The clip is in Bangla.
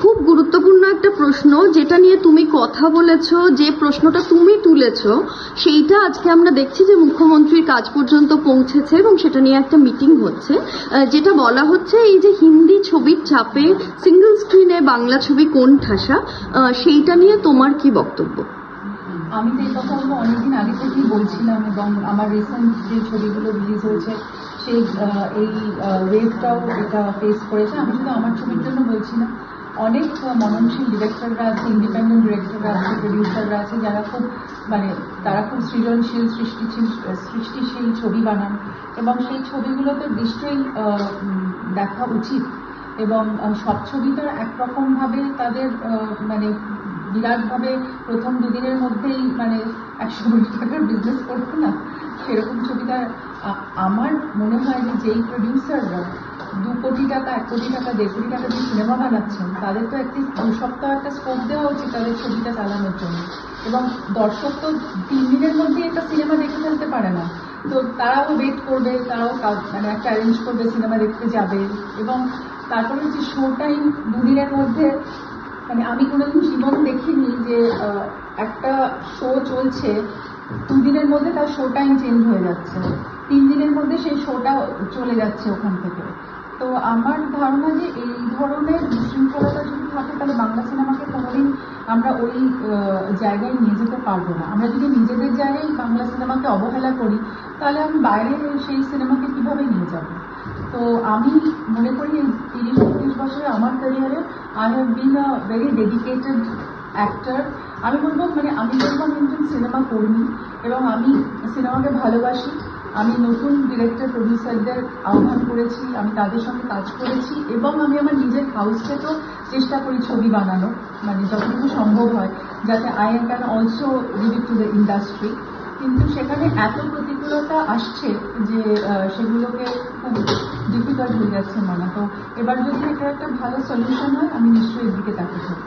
খুব গুরুত্বপূর্ণ একটা প্রশ্ন যেটা নিয়ে তুমি কথা বলেছো, যে প্রশ্নটা তুমি তুলেছো সেইটা আজকে আমরা দেখছি যে মুখ্যমন্ত্রীর কাজ পর্যন্ত পৌঁছেছে এবং সেটা নিয়ে একটা মিটিং হচ্ছে। যেটা বলা হচ্ছে এই যে হিন্দি ছবির চাপে সিঙ্গেল স্ক্রিনে বাংলা ছবি কোন ঠাসা, সেইটা নিয়ে তোমার কি বক্তব্য? আমি তো এই কথাগুলো অনেকদিন আগে থেকেই বলছিলাম এবং আমার রিসেন্ট যে ছবিগুলো রিলিজ হয়েছে সেই এই ওয়েভটাও এটা ফেস করেছে। আমি শুধু আমার ছবির জন্য বলছি না, অনেক মননশীল ডিরেক্টররা আছে, ইন্ডিপেন্ডেন্ট ডিরেক্টররা আছে, প্রডিউসাররা আছে যারা খুব তারা খুব সৃজনশীল সৃষ্টিশীল ছবি বানান এবং সেই ছবিগুলো তো নিশ্চয়ই দেখা উচিত। এবং সব ছবি তো একরকমভাবে তাদের বিরাটভাবে প্রথম দুদিনের মধ্যেই 100 কোটি টাকার বিজনেস করবে না, সেরকম ছবিটা। আমার মনে হয় যে যেই প্রডিউসাররা 2 কোটি টাকা 1 কোটি টাকা 1.5 কোটি টাকা দিয়ে সিনেমা বানাচ্ছেন তাদের তো অ্যাটলিস্ট 2 সপ্তাহ একটা স্কোপ দেওয়া উচিত তাদের ছবিটা চালানোর জন্য। এবং দর্শক তো 3 দিনের মধ্যেই একটা সিনেমা দেখে ফেলতে পারে না, তো তারাও ওয়েট করবে, তারাও একটা অ্যারেঞ্জ করবে, সিনেমা দেখতে যাবে। এবং তারপরে যে শো টাইম 2 দিনের মধ্যে, আমি কোনোদিন জীবন দেখিনি যে একটা শো চলছে 2 দিনের মধ্যে তার শো টাইম চেঞ্জ হয়ে যাচ্ছে, 3 দিনের মধ্যে সেই শোটা চলে যাচ্ছে ওখান থেকে। তো আমার ধারণা যে এই ধরনের বিশৃঙ্খলতা যদি থাকে তাহলে বাংলা সিনেমাকে কোনোদিন আমরা ওই জায়গায় নিয়ে যেতে পারবো না। আমরা যদি নিজেদের জায়গায় বাংলা সিনেমাকে অবহেলা করি তাহলে আমি বাইরে সেই সিনেমাকে কিভাবে নিয়ে যাব? তো আমি মনে করি এই 30-32 বছরে আমার ক্যারিয়ারে I have been a very dedicated actor. আমি বলবো আমি একজন সিনেমা কর্মী এবং আমি সিনেমাকে ভালোবাসি। আমি নতুন ডিরেক্টর প্রডিউসারদের আহ্বান করেছি, আমি তাদের সঙ্গে কাজ করেছি এবং আমি আমার নিজের হাউস থেকেও চেষ্টা করি ছবি বানানো, যতটুকু সম্ভব হয়, যাতে I can also give it to the industry. কিন্তু সেখানে এত প্রতিকূলতা আসছে যে সেগুলোকে খুব ডিফিকাল্ট হয়ে যাচ্ছে মানা। তো এবার যদি এটা একটা ভালো সলিউশন হয় আমি নিশ্চয়ই এর দিকে তাকিয়ে থাকবো।